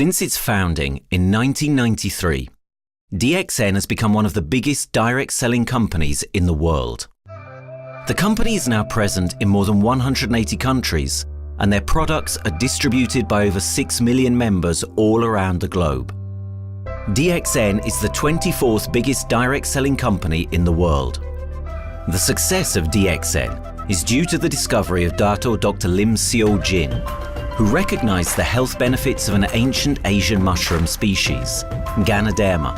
Since its founding in 1993, DXN has become one of the biggest direct selling companies in the world. The company is now present in more than 180 countries, and their products are distributed by over 6 million members all around the globe. DXN is the 24th biggest direct selling company in the world. The success of DXN is due to the discovery of Dr. Lim Seo Jin, who recognized the health benefits of an ancient Asian mushroom species, Ganoderma,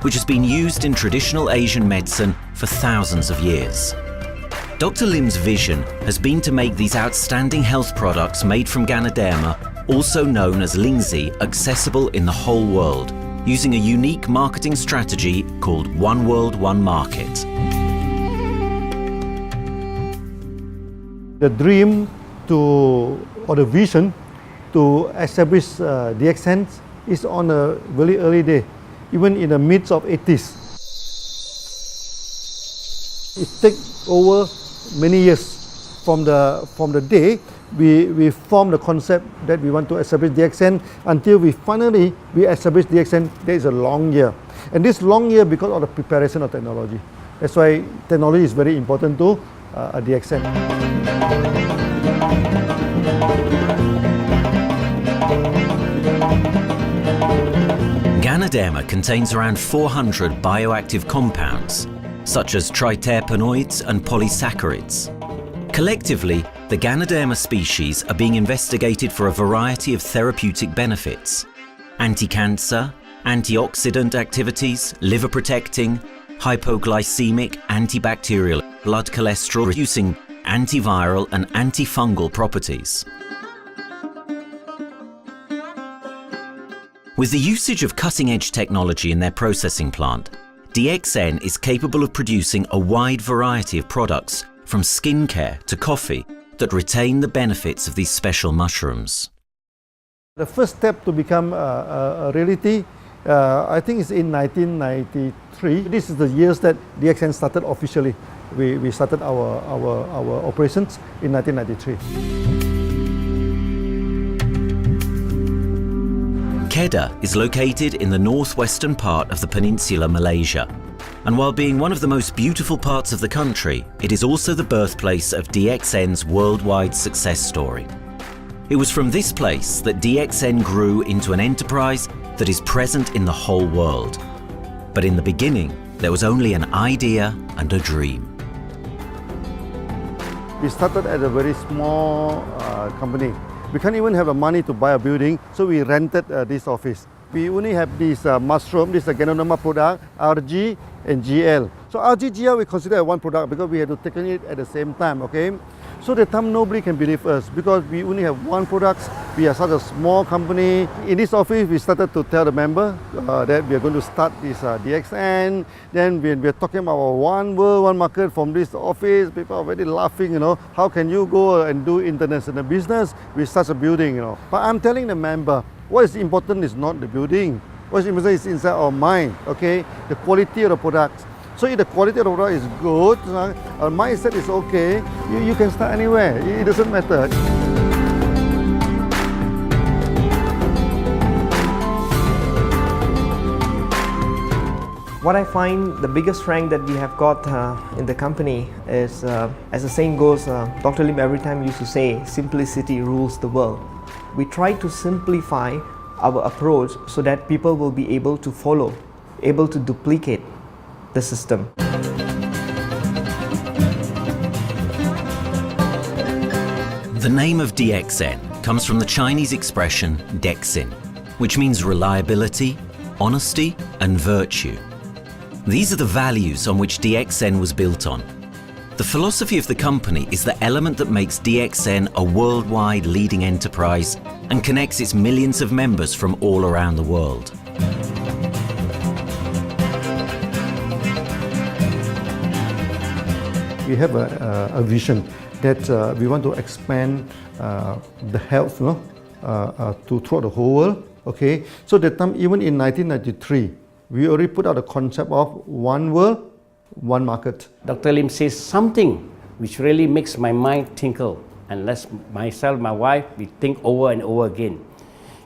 which has been used in traditional Asian medicine for thousands of years. Dr. Lim's vision has been to make these outstanding health products made from Ganoderma, also known as Lingzi, accessible in the whole world, using a unique marketing strategy called One World, One Market. The dream or the vision to establish DXN is on a very early day, even in the midst of 80s. It takes over many years from the day we formed the concept that we want to establish DXN until we finally establish DXN. There is a long year, and this long year because of the preparation of technology. That's why technology is very important to DXN. Ganoderma contains around 400 bioactive compounds, such as triterpenoids and polysaccharids. Collectively, the Ganoderma species are being investigated for a variety of therapeutic benefits: anti-cancer, antioxidant activities, liver protecting, hypoglycemic, antibacterial, blood cholesterol reducing, antiviral and antifungal properties. With the usage of cutting-edge technology in their processing plant, DXN is capable of producing a wide variety of products, from skincare to coffee, that retain the benefits of these special mushrooms. The first step to become a reality, I think, is in 1993. This is the years that DXN started officially. We started our operations in 1993. Kedah is located in the northwestern part of the peninsula Malaysia, and while being one of the most beautiful parts of the country, it is also the birthplace of DXN's worldwide success story. It was from this place that DXN grew into an enterprise that is present in the whole world. But in the beginning, there was only an idea and a dream. We started at a very small company. We can't even have the money to buy a building, so we rented this office. We only have this mushroom, this Ganoderma product, RG and GL. So RG, GL we consider one product because we had to take it at the same time, okay? So at the time nobody can believe us because we only have one product. We are such a small company. In this office, we started to tell the member that we are going to start this DXN. Then we are talking about one world, one market from this office. People are very laughing, you know. How can you go and do international business with such a building, you know? But I'm telling the member, what is important is not the building. What is important is inside our mind, okay? The quality of the products. So if the quality of the product is good, our mindset is okay, you can start anywhere. It doesn't matter. What I find the biggest strength that we have got in the company is, as the saying goes, Dr. Lim every time used to say, simplicity rules the world. We try to simplify our approach so that people will be able to follow, able to duplicate the system. The name of DXN comes from the Chinese expression Dexin, which means reliability, honesty and virtue. These are the values on which DXN was built on. The philosophy of the company is the element that makes DXN a worldwide leading enterprise and connects its millions of members from all around the world. We have a vision that we want to expand the health to throughout the whole world. Okay, so that time, even in 1993, we already put out the concept of one world, one market. Dr. Lim says something which really makes my mind tinkle and lets myself, my wife, we think over and over again.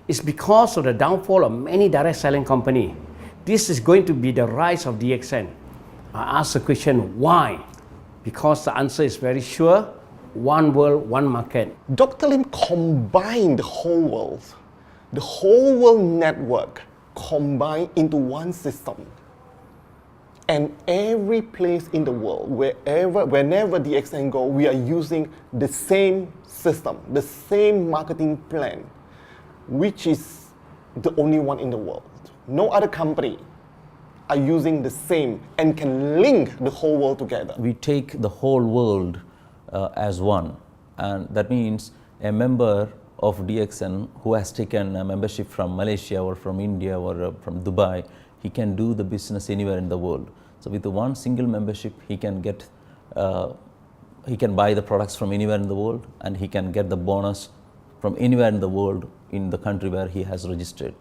It's because of the downfall of many direct selling companies. This is going to be the rise of DXN. I ask the question, why? Because the answer is very sure, one world, one market. Dr. Lim combined the whole world network combined into one system. And every place in the world, whenever DXN go, we are using the same system, the same marketing plan, which is the only one in the world. No other company are using the same and can link the whole world together. We take the whole world as one, and that means a member of DXN who has taken a membership from Malaysia or from India or from Dubai, he can do the business anywhere in the world. So with the one single membership, he can get, he can buy the products from anywhere in the world, and he can get the bonus from anywhere in the world in the country where he has registered.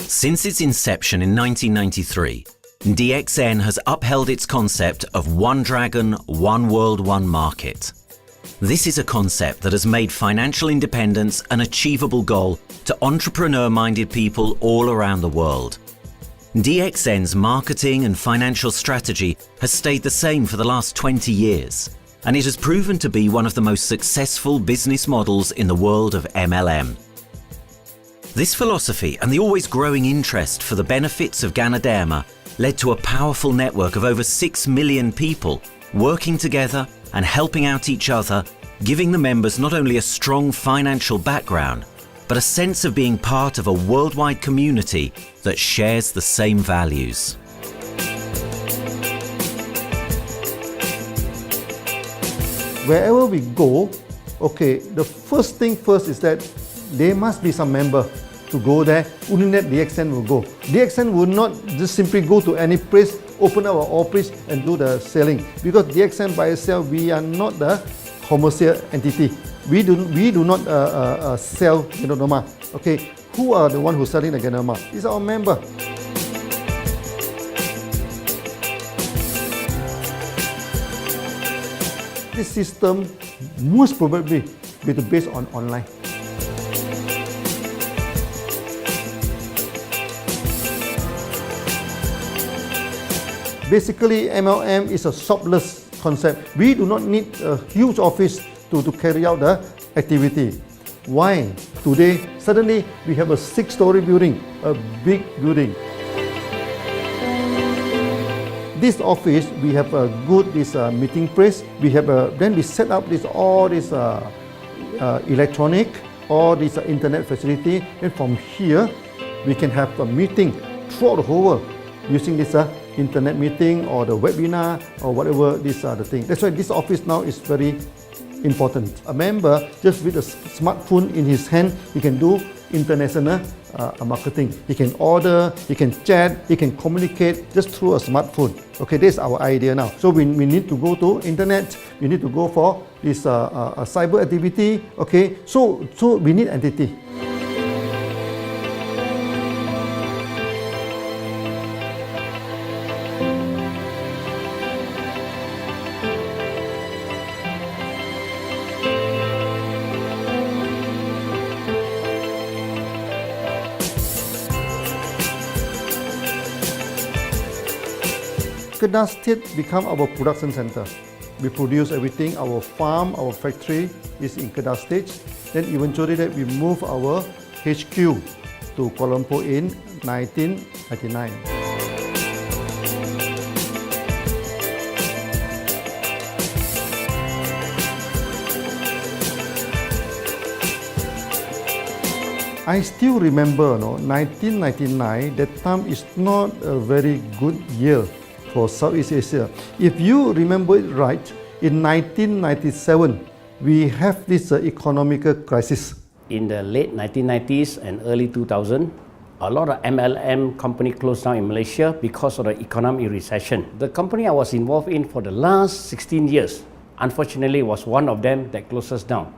Since its inception in 1993, DXN has upheld its concept of one dragon, one world, one market. This is a concept that has made financial independence an achievable goal to entrepreneur-minded people all around the world. DXN's marketing and financial strategy has stayed the same for the last 20 years, and it has proven to be one of the most successful business models in the world of MLM. This philosophy and the always growing interest for the benefits of Ganoderma led to a powerful network of over 6 million people working together and helping out each other, giving the members not only a strong financial background, but a sense of being part of a worldwide community that shares the same values. Wherever we go, okay, the first thing first is that there must be some member to go there. Only that DXN will go. DXN will not just simply go to any place, open up our office and do the selling. Because DXN by itself, we are not the commercial entity. We do not sell Ganoderma. Okay, who are the one who's selling the Ganoderma? It's our member. This system most probably will be based on online. Basically, MLM is a shopless concept. We do not need a huge office to carry out the activity. Why? Today, suddenly we have a 6-story building, a big building. This office, we have a good meeting place. We have then we set up all this electronic, all this internet facility. And from here, we can have a meeting throughout the whole world using this internet meeting or the webinar or whatever these are the things. That's why this office now is very important. A member, just with a smartphone in his hand, he can do international marketing. He can order, he can chat, he can communicate just through a smartphone. Okay, that's our idea now. So we need to go to internet, we need to go for this cyber activity. Okay, so we need entity. Kedah State become our production center. We produce everything. Our farm, our factory is in Kedah State. Then eventually that we move our HQ to Kuala Lumpur in 1999. I still remember, 1999, that time is not a very good year for Southeast Asia. If you remember it right, in 1997, we have this economical crisis. In the late 1990s and early 2000, a lot of MLM companies closed down in Malaysia because of the economic recession. The company I was involved in for the last 16 years, unfortunately, was one of them that closes down.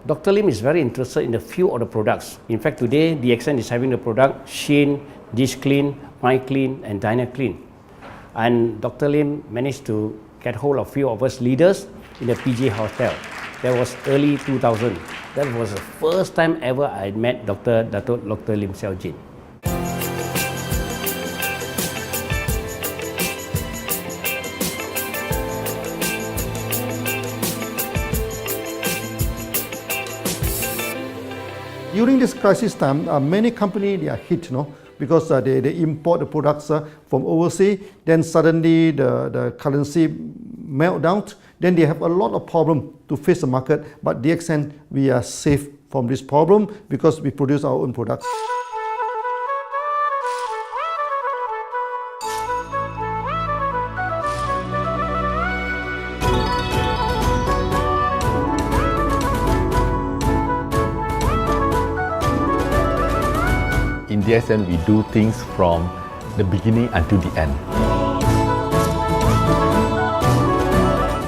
Dr. Lim is very interested in a few of the products. In fact, today, DXN is having the product Sheen, Dish Clean, My Clean, and Diner Clean. And Dr. Lim managed to get hold of a few of us leaders in the PJ Hotel. That was early 2000. That was the first time ever I met Dr. Lim Xiaojin. During this crisis time, many companies they are hit, because they import the products from overseas. Then suddenly the currency melt down. Then they have a lot of problem to face the market. But DXN, we are safe from this problem because we produce our own products. In DXN, we do things from the beginning until the end.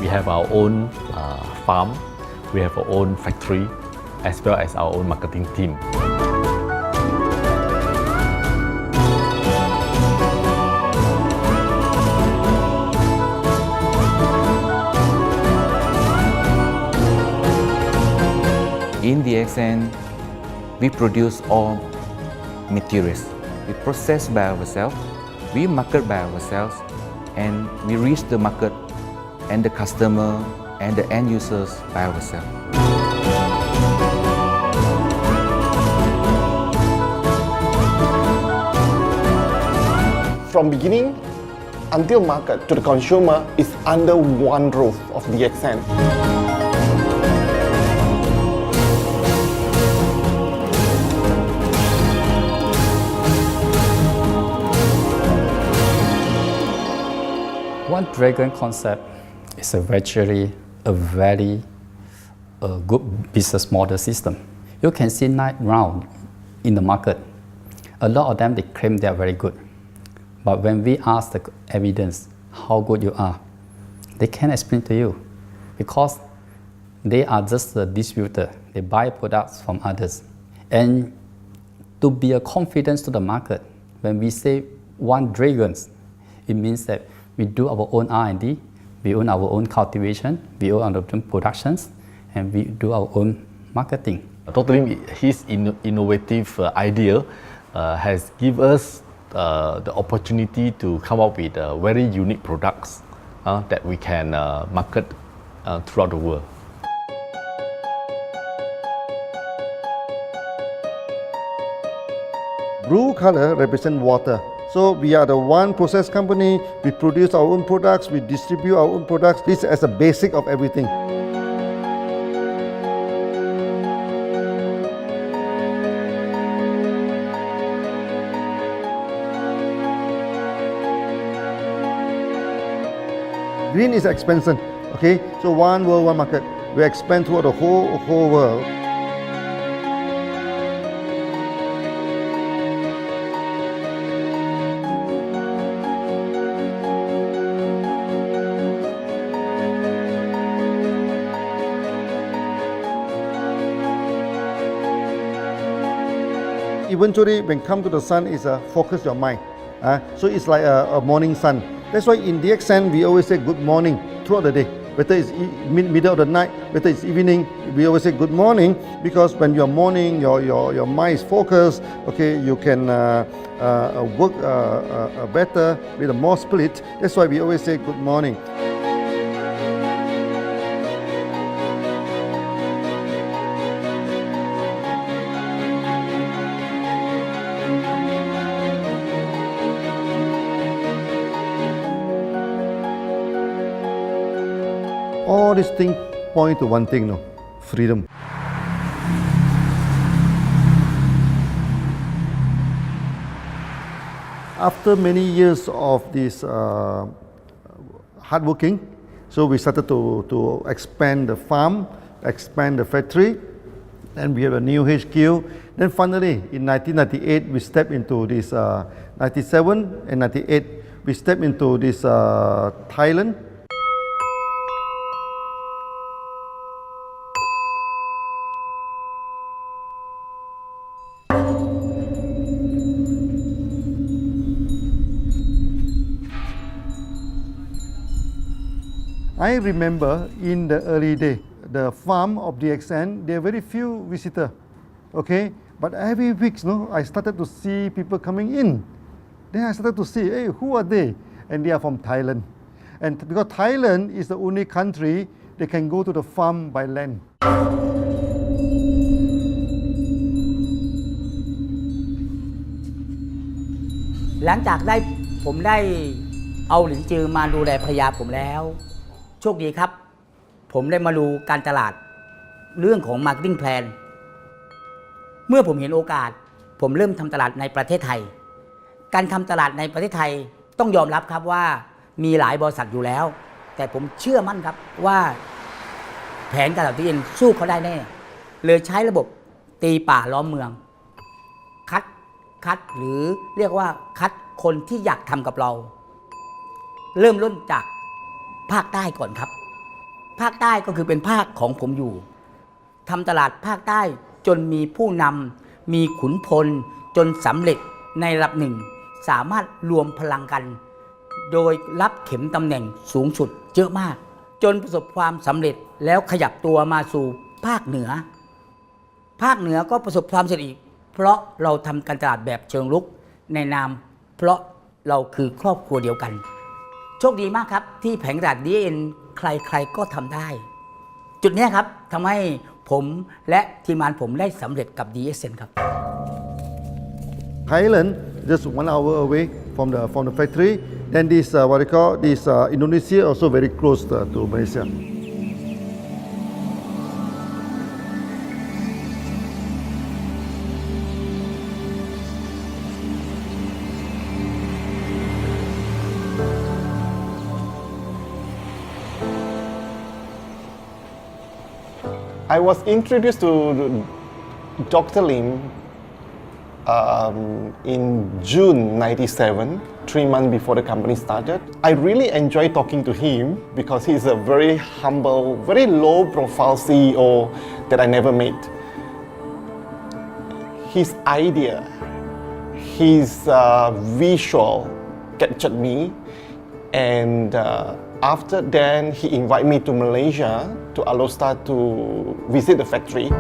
We have our own farm, we have our own factory, as well as our own marketing team. In DXN, we produce all materials. We process by ourselves, we market by ourselves, and we reach the market and the customer and the end users by ourselves. From beginning until market to the consumer is under one roof of DXN. One Dragon concept is actually a very good business model system. You can see right now in the market, a lot of them they claim they are very good. But when we ask the evidence how good you are, they can't explain to you because they are just a distributor. They buy products from others. And to be a confidence to the market, when we say One Dragons, it means that we do our own R&D, we own our own cultivation, we own our own productions, and we do our own marketing. Dr. Lim, his innovative idea has given us the opportunity to come up with very unique products that we can market throughout the world. Blue color represents water. So we are the one process company, we produce our own products, we distribute our own products. This is as a basic of everything. Green is expansion, okay? So one world, one market. We expand throughout the whole world. Eventually, when come to the sun, is focus your mind. So it's like a morning sun. That's why in DXN, we always say good morning throughout the day. Whether it's middle of the night, whether it's evening, we always say good morning because when you're morning, your mind is focused. Okay, you can work better with a more spirit. That's why we always say good morning. All these things point to one thing, freedom. After many years of this hard working, so we started to expand the farm, expand the factory, and we have a new HQ. Then finally, in 1998, we stepped into this, 97 and 98, we stepped into this Thailand. I remember in the early day, the farm of DXN, there are very few visitors, okay? But every week, I started to see people coming in. Then I started to see, hey, who are they? And they are from Thailand. And because Thailand is the only country they can go to the farm by land. หลังจากผมได้เอาหลินจือมาดูแลภรรยาผมแล้วโชคดีครับผมได้มาดูการตลาดเรื่องของ Marketing Plan เมื่อผมเห็นโอกาสผมเริ่มทำตลาดในประเทศไทยการทำตลาดในประเทศไทยต้องยอมรับครับว่ามีหลายบริษัทอยู่แล้วแต่ผมเชื่อมั่นครับว่าแผนการตลาดที่เอ็นสู้เขาได้แน่เลยใช้ระบบตีป่าล้อมเมืองคัดหรือเรียกว่าคัดคนที่อยากทำกับเราเริ่มต้นจากภาคใต้ก่อนครับภาคใต้ก็คือเป็นภาคของผมอยู่ทำตลาดภาคใต้จนมีผู้นำมีขุนพลจนสำเร็จในระดับหนึ่งสามารถรวมพลังกันโดยรับเข็มตำแหน่งสูงสุดเยอะมากจนประสบความสำเร็จแล้วขยับตัวมาสู่ภาคเหนือก็ประสบความสำเร็จอีกเพราะเราทำการตลาดแบบเชิงรุกในนามเพราะเราคือครอบครัวเดียวกันโชคดีมากครับที่แผงตลาด DXN ใครๆก็ทำได้จุดนี้ครับทำให้ผมและทีมงานผมได้สำเร็จกับ DXN ครับ Thailand just 1 hour away from the factory. Then this what they call this Indonesia also very close to Malaysia. I was introduced to Dr. Lim in June '97, 3 months before the company started. I really enjoy talking to him because he's a very humble, very low-profile CEO that I never met. His idea, his visual captured me, and after then he invited me to Malaysia to allow start to visit the factory.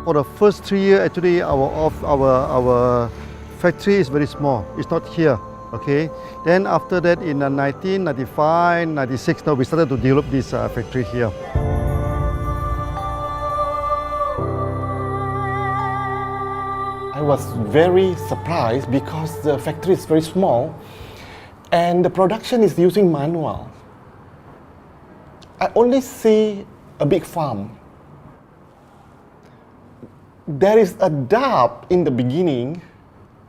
For the first 3 years, actually, our factory is very small. It's not here, okay? Then after that, in 1995, 96, now we started to develop this factory here. I was very surprised because the factory is very small and the production is using manual. I only see a big farm. There is a doubt in the beginning,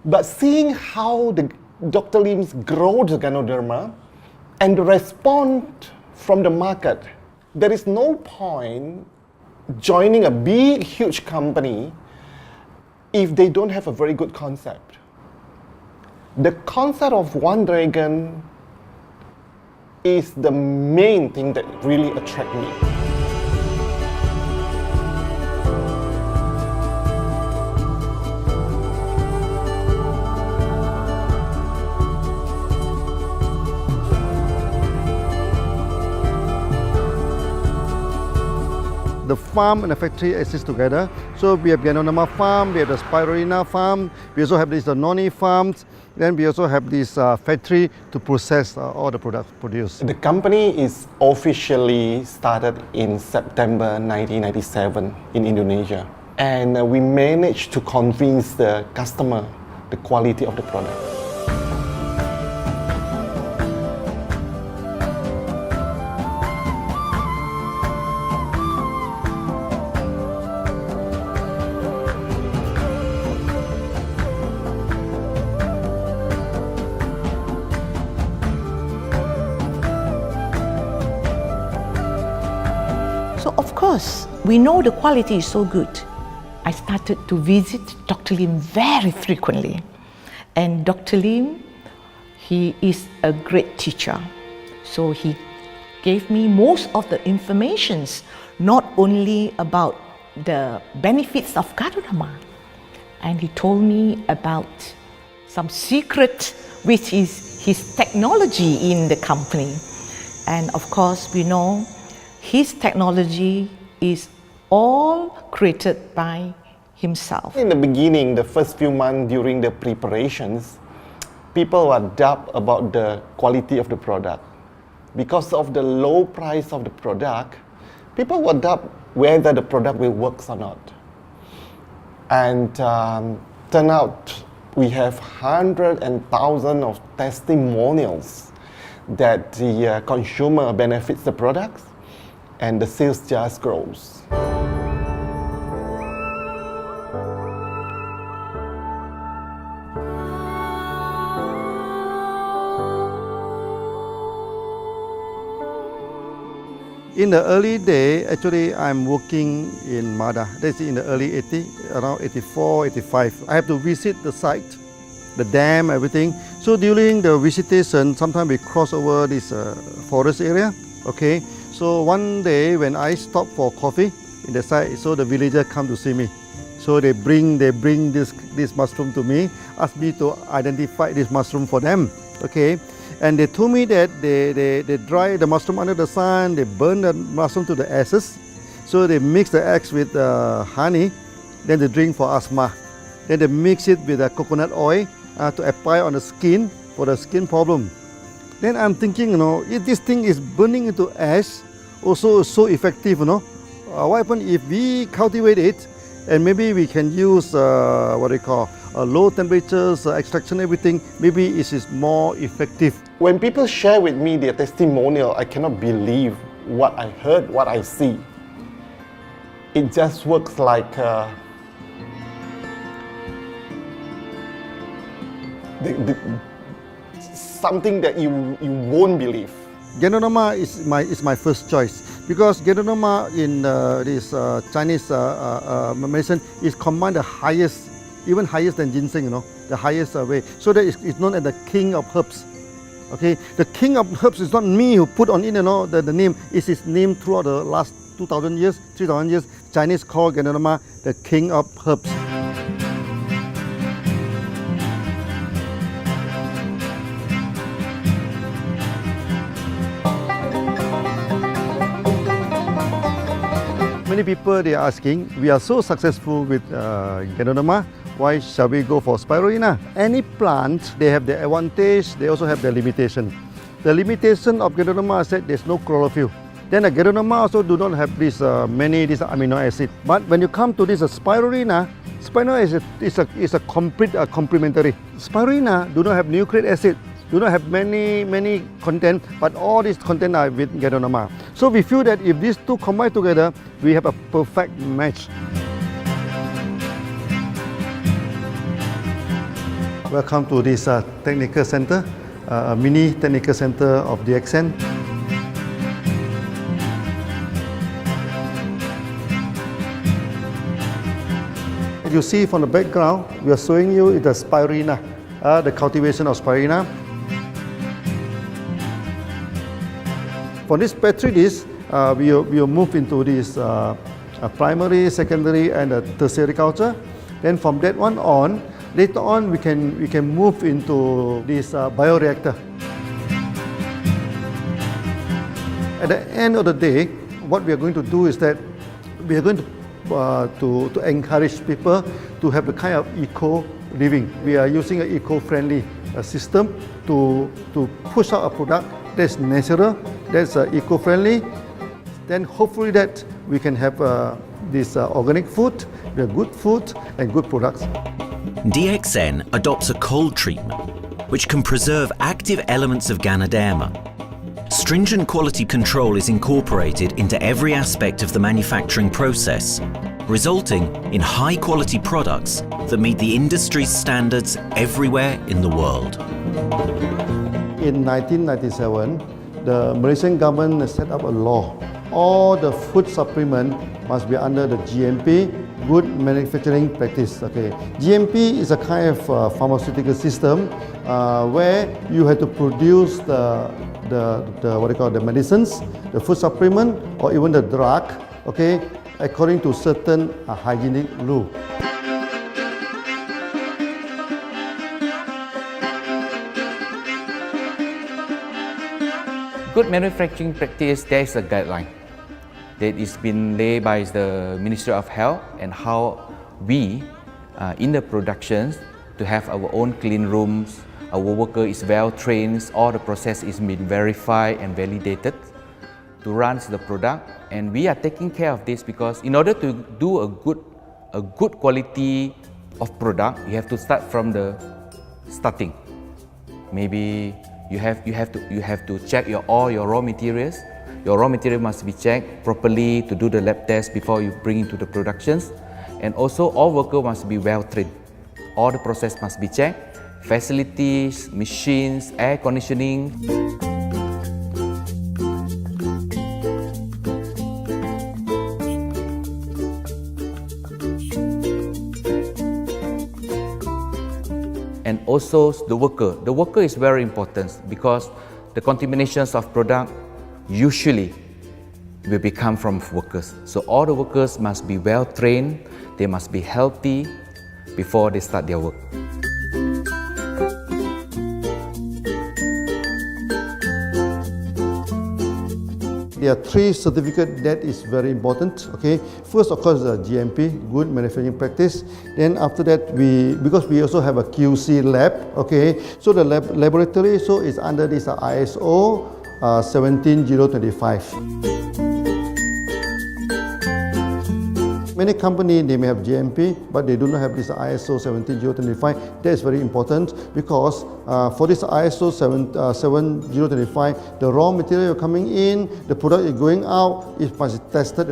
but seeing how Dr. Lim's grow the Ganoderma and the response from the market, there is no point joining a big, huge company if they don't have a very good concept. The concept of One Dragon is the main thing that really attracts me. The farm and the factory exist together. So we have Ganoderma farm, we have the Spirulina farm, we also have this noni farms, then we also have this factory to process all the products produced. The company is officially started in September 1997 in Indonesia. And we managed to convince the customer the quality of the product. because we know the quality is so good, I started to visit Dr. Lim very frequently. And Dr. Lim, he is a great teacher. So he gave me most of the informations, not only about the benefits of Gadonama, and he told me about some secret, which is his technology in the company. And of course, we know his technology is all created by himself. In the beginning, the first few months during the preparations, people were doubt about the quality of the product. Because of the low price of the product, people were doubt whether the product will work or not. And turn out we have hundreds and thousands of testimonials that the consumer benefits the products and the sales just grows. In the early day, actually, I'm working in Mada. That's in the early 80s, around 84, 85. I have to visit the site, the dam, everything. So during the visitation, sometimes we cross over this forest area. Okay. So one day when I stop for coffee in the site, so the villager come to see me. So they bring this mushroom to me, ask me to identify this mushroom for them. Okay. And they told me that they dry the mushroom under the sun, they burn the mushroom to the ashes. So they mix the eggs with honey, then they drink for asthma. Then they mix it with coconut oil to apply on the skin for the skin problem. Then I'm thinking, if this thing is burning into ash, also so effective, what happens if we cultivate it and maybe we can use low temperatures, extraction, everything, maybe it is more effective. When people share with me their testimonial, I cannot believe what I heard, what I see. It just works like something that you won't believe. Gadonama is my first choice because Gadonama in this Chinese medicine is combined the highest, even higher than ginseng, the highest way. So that it's known as the king of herbs. Okay, the king of herbs is not me who put on it, the name. It's his name throughout the last 2,000 years, 3,000 years. Chinese call Gadonama the king of herbs. Many people they are asking, we are so successful with Gadonama, why shall we go for spirulina? Any plant, they have their advantage, they also have their limitation. The limitation of Gadonama is that there's no chlorophyll. Then the Gadonama also do not have this many amino acid. But when you come to this spirulina, spirulina is a complete complementary. Spirulina do not have nucleic acid, do not have many content, but all these content are with Gadonama. So we feel that if these two combine together, we have a perfect match. Welcome to this technical center, a mini technical center of DXN. You see from the background, we are showing you the spirulina, the cultivation of spirulina. For this petri dish, we will move into this primary, secondary, and tertiary culture. Then from that one on, later on we can move into this bioreactor. At the end of the day, what we are going to do is that we are going to encourage people to have the kind of eco living. We are using an eco-friendly system to push out a product that's natural, that's eco-friendly. Then hopefully that we can have this organic food, good food and good products. DXN adopts a cold treatment which can preserve active elements of Ganoderma. Stringent quality control is incorporated into every aspect of the manufacturing process, resulting in high-quality products that meet the industry's standards everywhere in the world. In 1997, the Malaysian government set up a law all the food supplement must be under the GMP, good manufacturing practice. Okay, GMP is a kind of pharmaceutical system where you have to produce the what they call the medicines, the food supplement, or even the drug. Okay, according to certain hygienic rule. Good manufacturing practice, there is a guideline that is been laid by the Ministry of Health, and how we in the productions to have our own clean rooms, our worker is well trained, all the process is been verified and validated to run the product, and we are taking care of this because in order to do a good quality of product, you have to start from the starting. Maybe you have to check all your raw materials. Your raw material must be checked properly to do the lab test before you bring into the productions. And also all workers must be well trained. All the process must be checked. Facilities, machines, air conditioning. And also the worker. The worker is very important because the contaminations of product usually will become from workers. So all the workers must be well trained, they must be healthy before they start their work. There are three certificates that is very important. Okay, first of course the GMP, good manufacturing practice. Then after that because we also have a QC lab. Okay, so the laboratory is under this ISO 17025. Many companies, they may have GMP, but they do not have this ISO 17025. That is very important because for this ISO 17025, the raw material coming in, the product is going out, it must be tested,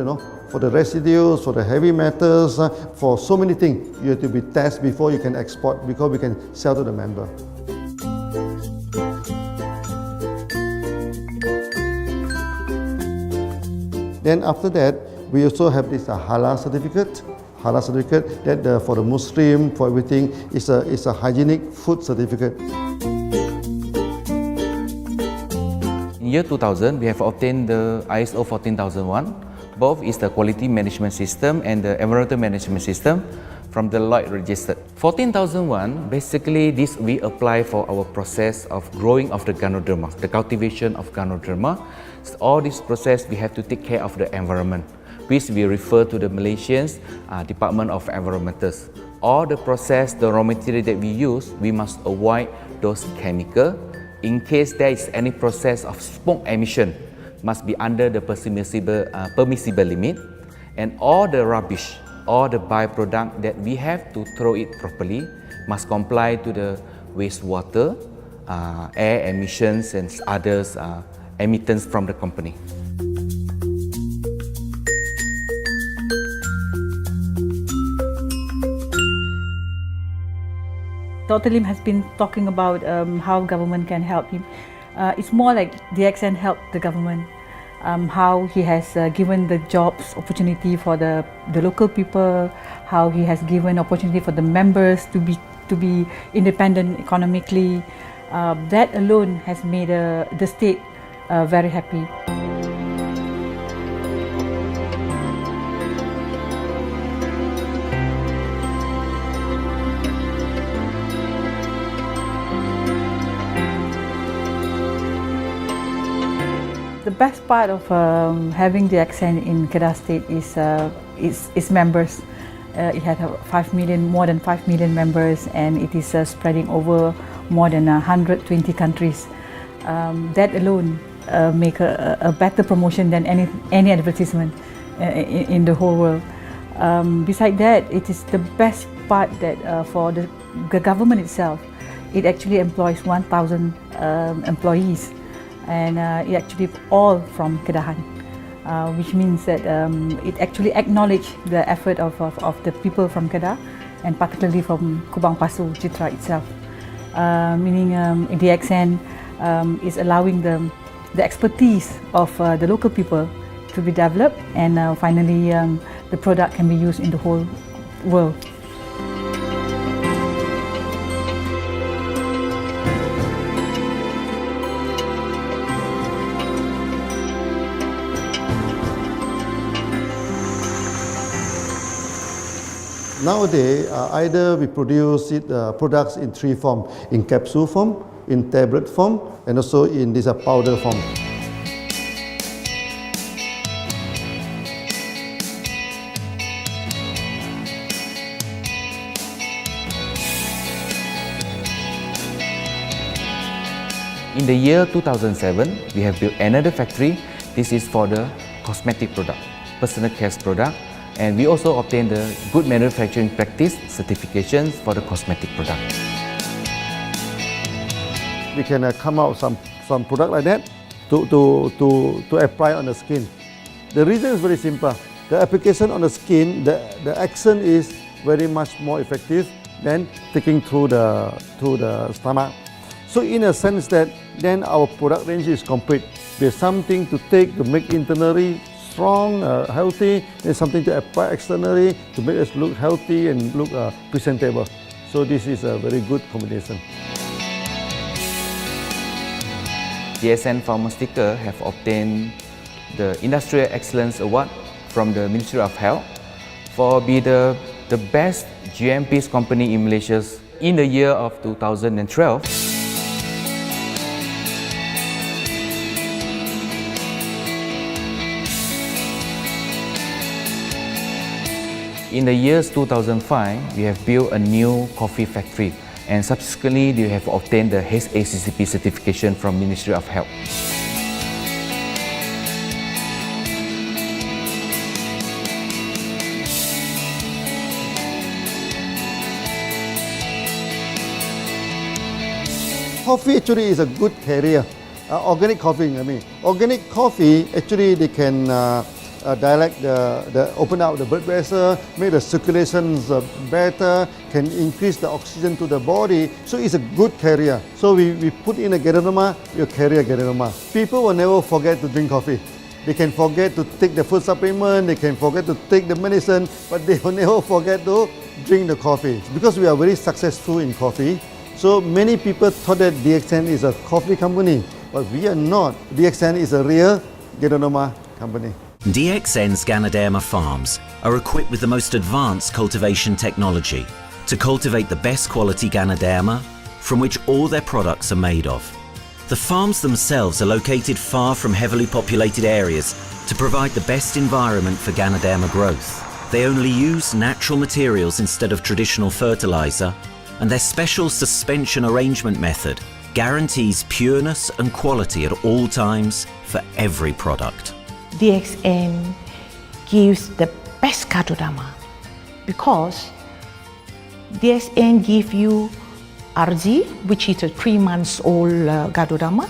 for the residues, for the heavy metals, for so many things. You have to be tested before you can export, because we can sell to the member. Then after that, we also have this halal certificate. Halal certificate that for the Muslim, for everything, is a hygienic food certificate. In year 2000, we have obtained the ISO 14001. Both is the quality management system and the environmental management system from the Lloyd registered. 14001, basically this we apply for our process of growing of the Ganoderma, the cultivation of Ganoderma. So all this process we have to take care of the environment, which we refer to the Malaysians Department of Environmentals. All the process, the raw material that we use, we must avoid those chemicals. In case there is any process of smoke emission, must be under the permissible limit, and all the rubbish, all the byproduct that we have to throw it properly must comply to the wastewater, air emissions and others emittents from the company. Dr. Lim has been talking about how government can help him. It's more like DXN helped the government, how he has given the jobs opportunity for the local people, how he has given opportunity for the members to be independent economically. That alone has made the state very happy. The best part of having the accent in Kedah State is its members. It had more than 5 million members, and it is spreading over more than 120 countries. That alone make a better promotion than any advertisement in the whole world. Besides that, it is the best part that for the government itself, it actually employs 1,000 employees. And it actually all from Kedahan, which means that it actually acknowledges the effort of the people from Kedah, and particularly from Kubang Pasu Citra itself. Meaning DXN is allowing the expertise of the local people to be developed, and finally the product can be used in the whole world. Nowadays, either we produce products in three forms: in capsule form, in tablet form, and also in this powder form. In the year 2007, we have built another factory. This is for the cosmetic product, personal care product, and we also obtained the Good Manufacturing Practice certifications for the cosmetic product. We can come out some product like that to apply on the skin. The reason is very simple. The application on the skin, the action is very much more effective than taking through the stomach. So in a sense that then our product range is complete. There's something to take to make internally strong, healthy, and something to apply externally to make us look healthy and look presentable. So this is a very good combination. DXN Pharmaceutical have obtained the Industrial Excellence Award from the Ministry of Health for being the best GMP company in Malaysia in the year of 2012. In the years 2005, we have built a new coffee factory, and subsequently we have obtained the HACCP certification from Ministry of Health. Coffee actually is a good carrier. Organic coffee, I mean. Organic coffee, actually they can open up the blood vessel, make the circulations better, can increase the oxygen to the body. So it's a good carrier. So we put in a Ganoderma, you carry a Ganoderma. People will never forget to drink coffee. They can forget to take the food supplement, they can forget to take the medicine, but they will never forget to drink the coffee. Because we are very successful in coffee, so many people thought that DXN is a coffee company, but we are not. DXN is a real Ganoderma company. DXN's Ganoderma farms are equipped with the most advanced cultivation technology to cultivate the best quality Ganoderma from which all their products are made of. The farms themselves are located far from heavily populated areas to provide the best environment for Ganoderma growth. They only use natural materials instead of traditional fertilizer, and their special suspension arrangement method guarantees pureness and quality at all times for every product. DXN gives the best Ganoderma because DXN gives you RZ, which is a 3-month-old Ganoderma,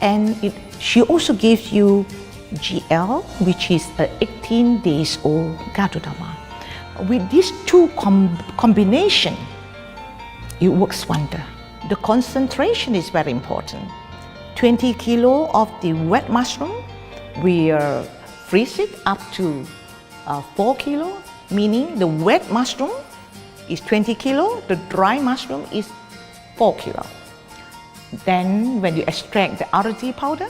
and she also gives you GL, which is a 18-days-old Ganoderma. With these two combination, it works wonder. The concentration is very important. 20 kilo of the wet mushroom, we freeze it up to 4 kilo, meaning the wet mushroom is 20 kilo, the dry mushroom is 4 kilo. Then when you extract the RZ powder,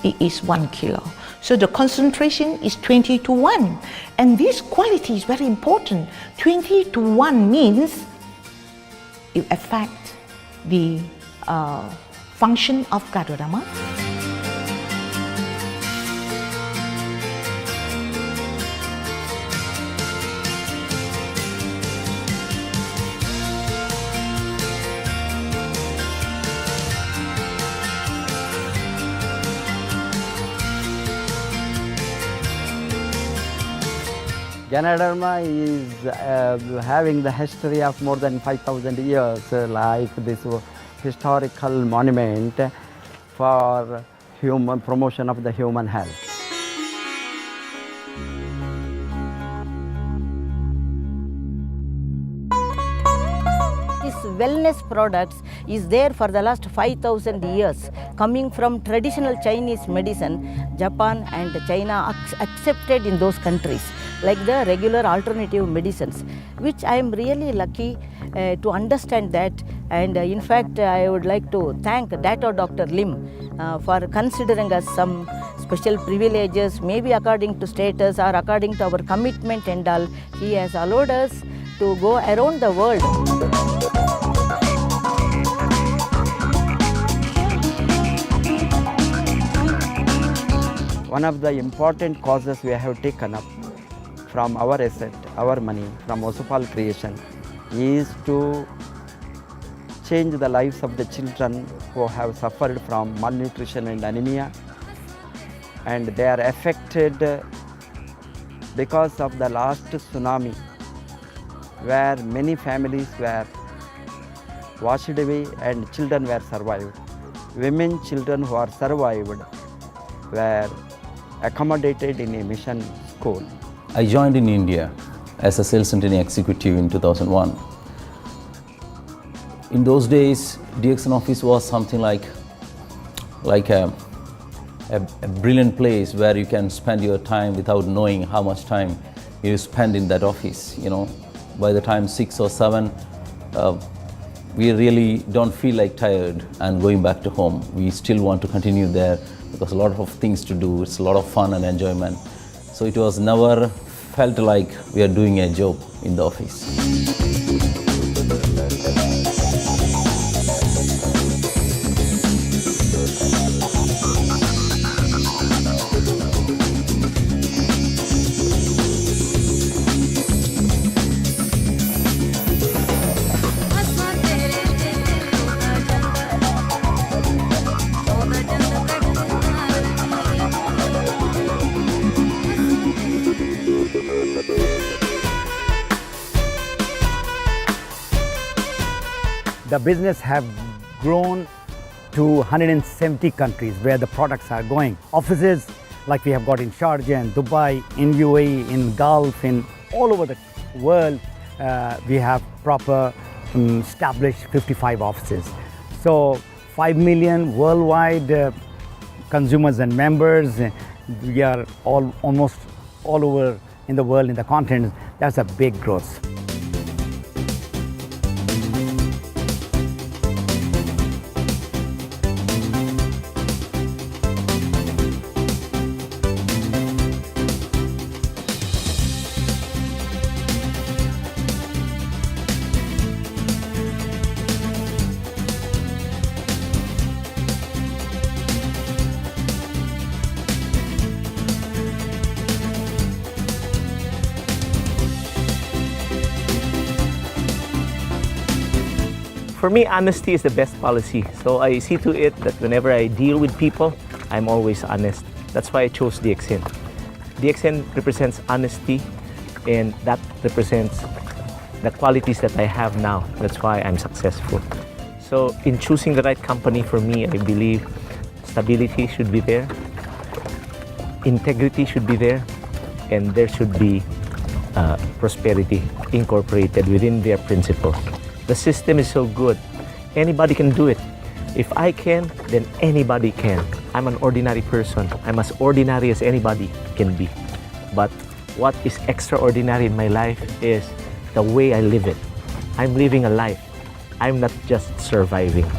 it is 1 kilo. So the concentration is 20:1. And this quality is very important. 20:1 means it affects the function of Ganoderma. Ganoderma is having the history of more than 5,000 years, like this historical monument for human promotion of the human health. This wellness products is there for the last 5,000 years, coming from traditional Chinese medicine. Japan and China accepted in those countries, like the regular alternative medicines, which I am really lucky to understand that. And in fact, I would like to thank Dr. Lim for considering us some special privileges, maybe according to status or according to our commitment and all. He has allowed us to go around the world. One of the important causes we have taken up from our asset, our money, from Osopal creation, is to change the lives of the children who have suffered from malnutrition and anemia, and they are affected because of the last tsunami, where many families were washed away and children were survived. Women, children who are survived were accommodated in a mission school. I joined in India as a sales and training executive in 2001. In those days, DXN office was something like a brilliant place where you can spend your time without knowing how much time you spend in that office. You know, by the time 6 or 7, we really don't feel like tired and going back to home. We still want to continue there because a lot of things to do. It's a lot of fun and enjoyment. So it was never felt like we are doing a job in the office. The business have grown to 170 countries where the products are going. Offices like we have got in Sharjah and Dubai, in UAE, in Gulf, in all over the world, we have proper established 55 offices. So 5 million worldwide consumers and members. We are almost all over in the world, in the continent. That's a big growth. For me, honesty is the best policy. So I see to it that whenever I deal with people, I'm always honest. That's why I chose DXN. DXN represents honesty, and that represents the qualities that I have now. That's why I'm successful. So in choosing the right company for me, I believe stability should be there, integrity should be there, and there should be prosperity incorporated within their principle. The system is so good. Anybody can do it. If I can, then anybody can. I'm an ordinary person. I'm as ordinary as anybody can be. But what is extraordinary in my life is the way I live it. I'm living a life. I'm not just surviving.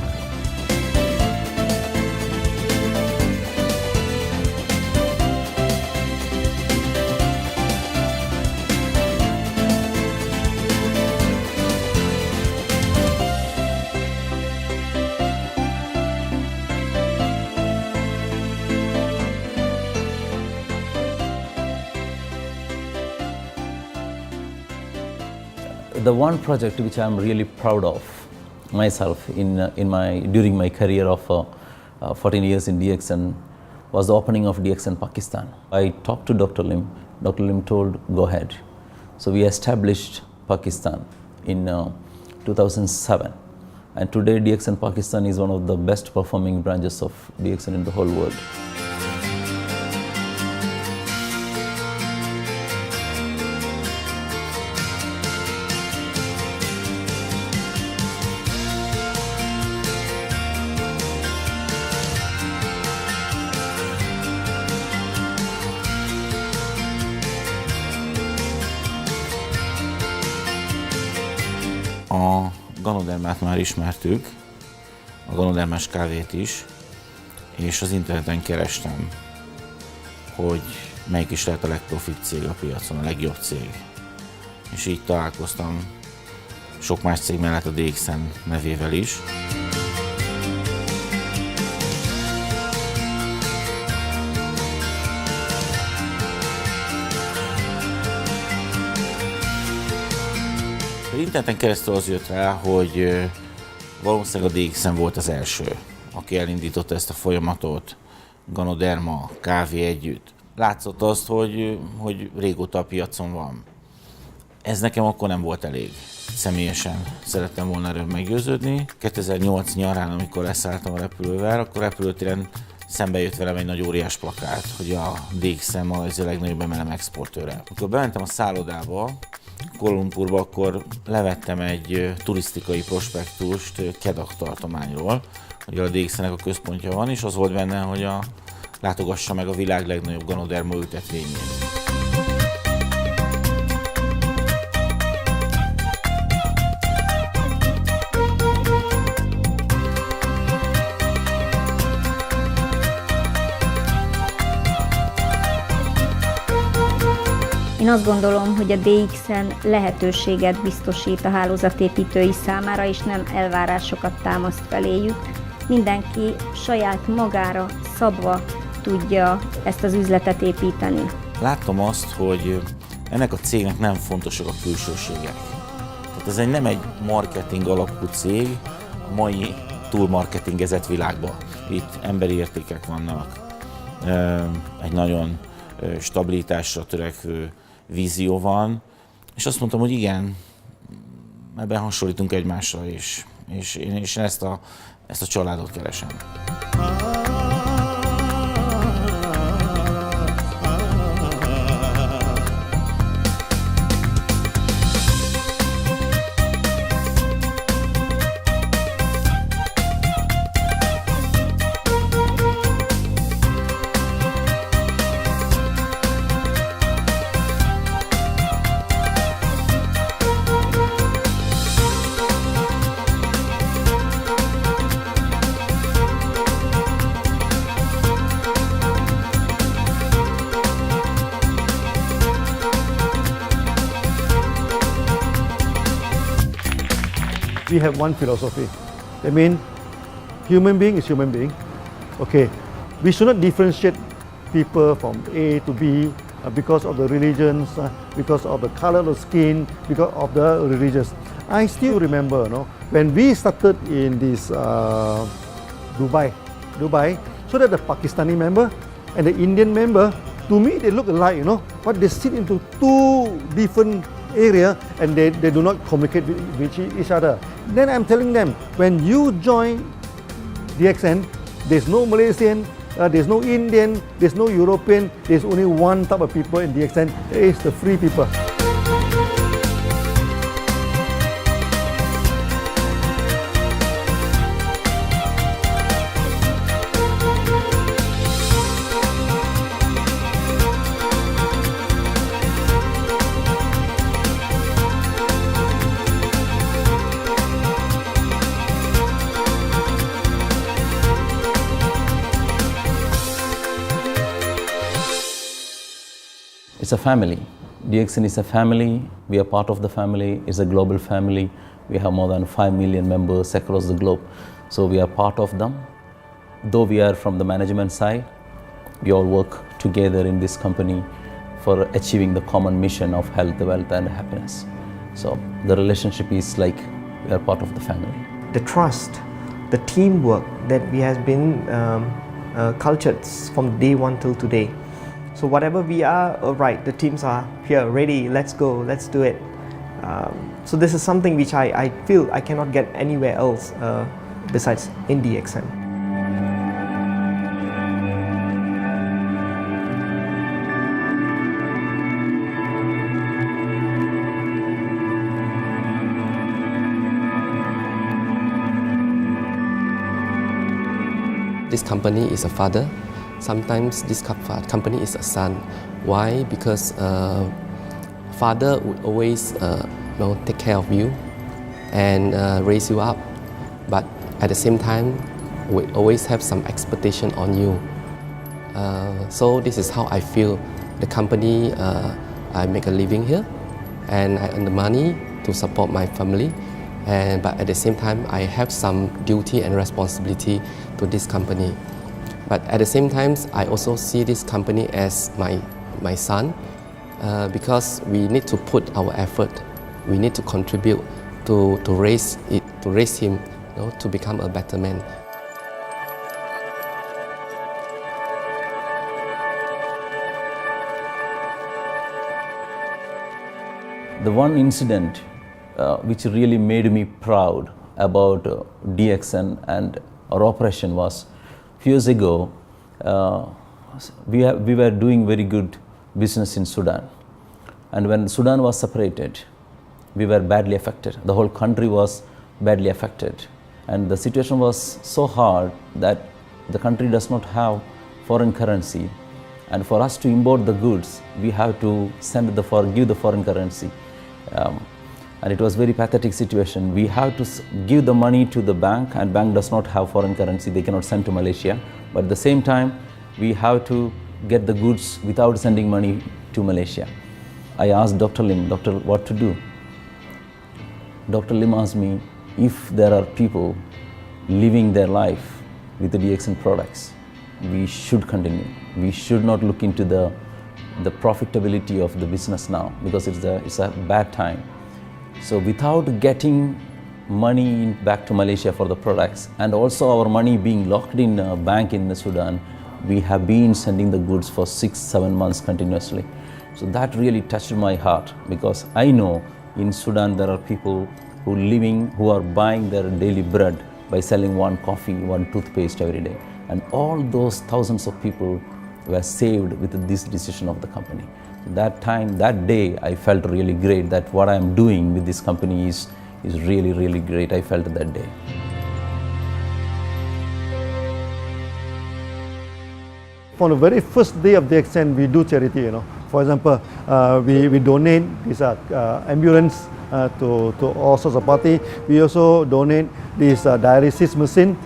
The one project which I'm really proud of myself during my career of 14 years in DXN was the opening of DXN Pakistan. I talked to Dr. Lim. Dr. Lim told, go ahead. So we established Pakistan in 2007. And today DXN Pakistan is one of the best performing branches of DXN in the whole world. A Ganodermát már ismertük, a ganodermás kávét is, és az interneten kerestem, hogy melyik is lehet a legprofit cég a piacon, a legjobb cég. És így találkoztam sok más cég mellett a DXN nevével is. Interneten keresztül az jött rá, hogy valószínűleg a DXN volt az első, aki elindította ezt a folyamatot, Ganoderma, kávé együtt. Látszott azt, hogy régóta a piacon van. Ez nekem akkor nem volt elég. Személyesen szerettem volna erről meggyőződni. 2008 nyarán, amikor leszálltam a repülővel, akkor repülőtéren szembe jött velem egy nagy óriás plakát, hogy a DXN Malajzia legnagyobb MLM exportőre. Amikor bementem a szállodába, Kuala Lumpurba, akkor levettem egy turisztikai prospektust Kedah tartományról, hogy a DXN-nek a központja van, és az volt benne, hogy látogassa meg a világ legnagyobb ganoderma ültetvényét. Én azt gondolom, hogy a DXN lehetőséget biztosít a hálózatépítői számára, és nem elvárásokat támaszt feléjük. Mindenki saját magára szabva tudja ezt az üzletet építeni. Láttam azt, hogy ennek a cégnek nem fontosak a külsőségek. Tehát ez nem egy marketing alapú cég a mai túlmarketingezett világban. Itt emberi értékek vannak, egy nagyon stabilitásra törekvő vízió van, és azt mondtam, hogy igen, ebben hasonlítunk egymásra, és én ezt a családot keresem. We have one philosophy. I mean, human being is human being. Okay, we should not differentiate people from A to B because of the religions, because of the color of skin, because of the religions. I still remember, when we started in this Dubai, so that the Pakistani member and the Indian member, to me they look alike, but they sit into two different area and they do not communicate with each other. Then I'm telling them, when you join DXN, there's no Malaysian, there's no Indian, there's no European, there's only one type of people in DXN, it's the free people. It's a family. DXN is a family. We are part of the family. It's a global family. We have more than 5 million members across the globe. So we are part of them. Though we are from the management side, we all work together in this company for achieving the common mission of health, wealth and happiness. So the relationship is like we are part of the family. The trust, the teamwork that we has been cultured from day one till today. So whatever we are, right, the teams are here, ready, let's go, let's do it. So this is something which I feel I cannot get anywhere else besides in DXN. This company is a father. Sometimes this company is a son. Why? Because father would always take care of you, and raise you up. But at the same time, we always have some expectation on you. So this is how I feel. The company, I make a living here, and I earn the money to support my family. But at the same time, I have some duty and responsibility to this company. But at the same time, I also see this company as my son, because we need to put our effort. We need to contribute to raise him, to become a better man. The one incident which really made me proud about DXN and our operation was a few years ago. We were doing very good business in Sudan, and when Sudan was separated, we were badly affected. The whole country was badly affected, and the situation was so hard that the country does not have foreign currency, and for us to import the goods, we have to give the foreign currency. And it was very pathetic situation. We have to give the money to the bank, and bank does not have foreign currency. They cannot send to Malaysia. But at the same time, we have to get the goods without sending money to Malaysia. I asked Dr. Lim, "Doctor, what to do?" Dr. Lim asked me, if there are people living their life with the DXN products, we should continue. We should not look into the profitability of the business now, because it's a bad time. So without getting money back to Malaysia for the products, and also our money being locked in a bank in the Sudan, we have been sending the goods for 6-7 months continuously. So that really touched my heart, because I know in Sudan there are people who are buying their daily bread by selling one coffee, one toothpaste every day. And all those thousands of people were saved with this decision of the company. That day, I felt really great that what I am doing with this company is really, really great. I felt that day. From the very first day of DXN, we do charity. For example, we donate this ambulance to all sorts of party. We also donate this dialysis machine,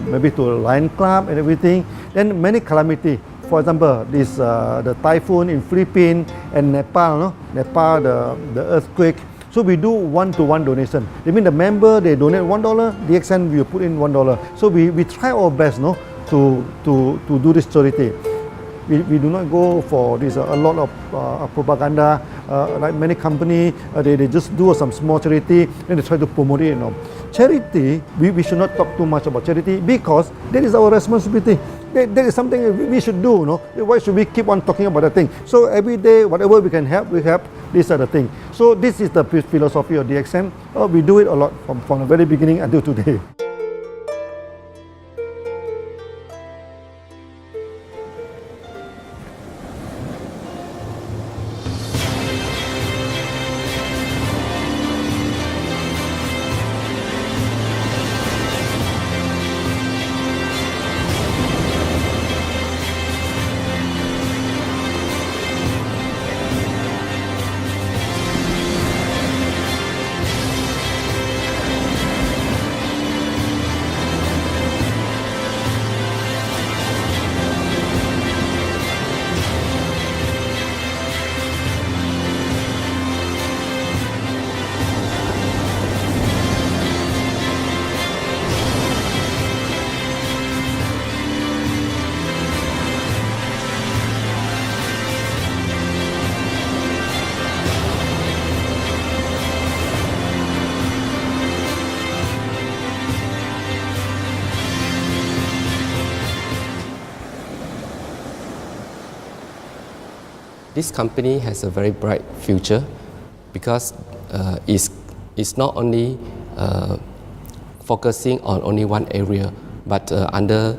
maybe to Lion Club and everything. Then many calamity. For example, the typhoon in Philippines and Nepal, the earthquake. So we do one-to-one donation. I mean, the member, they donate $1, DXN will put in $1. So we try our best, to do this charity. We do not go for this a lot of propaganda, like many companies. They just do some small charity, then they try to promote it. Charity, we should not talk too much about charity, because that is our responsibility. That is something we should do. Why should we keep on talking about that thing? So every day, whatever we can help, we help. These are the things. So this is the philosophy of DXN. We do it a lot from the very beginning until today. This company has a very bright future, because it's not only focusing on only one area, but under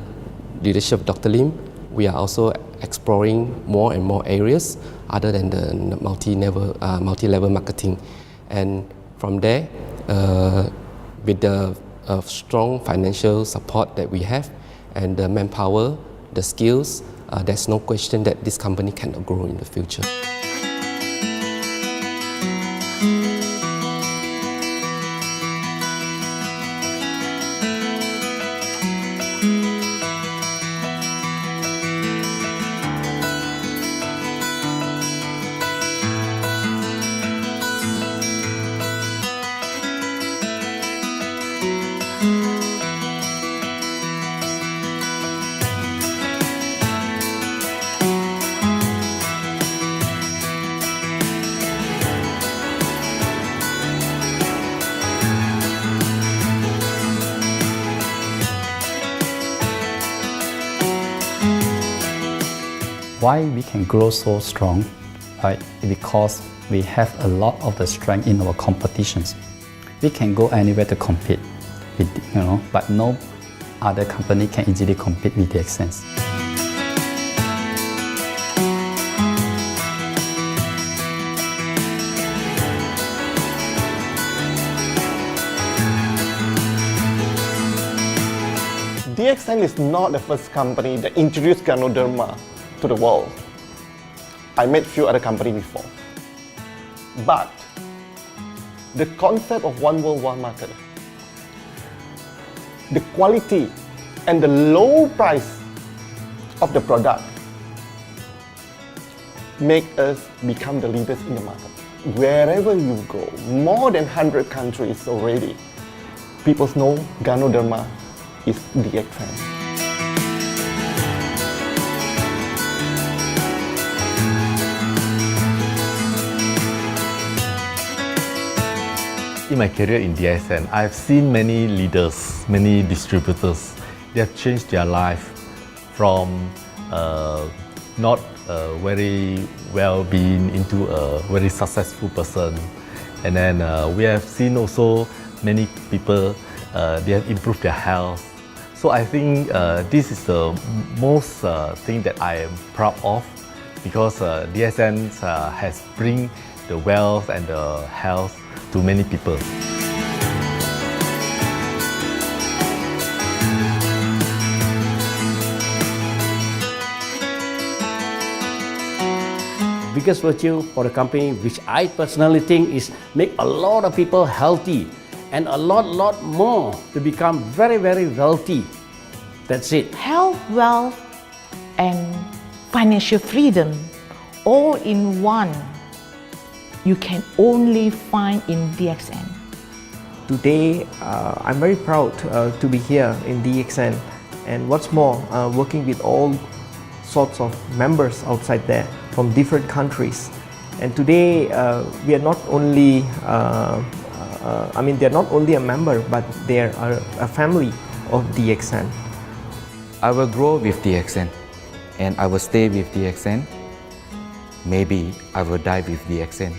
leadership of Dr. Lim, we are also exploring more and more areas other than the multi-level marketing. And from there, with the strong financial support that we have and the manpower, the skills, there's no question that this company cannot grow in the future. future. 4 years ago, we started this company. We started with 1 dollar. We started with 1 dollar. So we do 1 dollar. So we try to Why we can grow so strong? Right? Because we have a lot of the strength in our competitions. We can go anywhere to compete, with, but no other company can easily compete with DXN. DXN is not the first company that introduced Ganoderma to the world. I met few other companies before. But the concept of one world, one market, the quality and the low price of the product make us become the leaders in the market. Wherever you go, more than 100 countries already, people know Ganoderma is DXN. In my career in DXN, I've seen many leaders, many distributors. They have changed their life from not very well-being into a very successful person. And then we have seen also many people, they have improved their health. So I think this is the most thing that I am proud of, because DXN has bring the wealth and the health to many people. Biggest virtue for the company, which I personally think is make a lot of people healthy and a lot more to become very wealthy. That's it. Health, wealth, and financial freedom all in one. You can only find in DXN. Today, I'm very proud to be here in DXN, and what's more, working with all sorts of members outside there from different countries. And today, we are not only, they're not only a member, but they are a family of DXN. I will grow with DXN, and I will stay with DXN. Maybe I will die with DXN.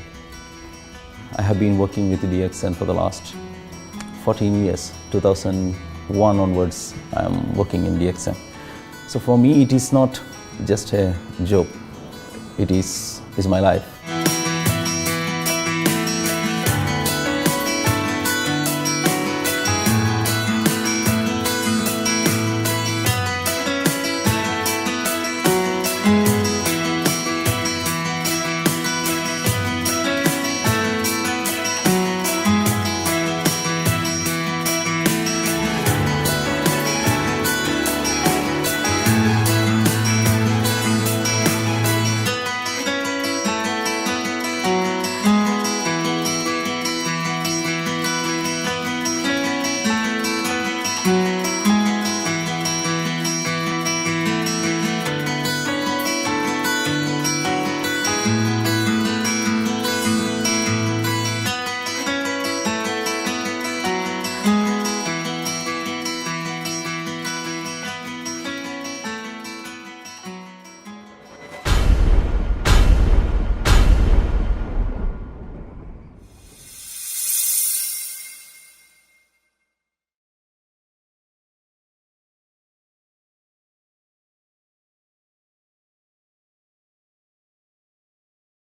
I have been working with DXN for the last 14 years. 2001 onwards, I am working in DXN. So for me, it is not just a job. It is my life.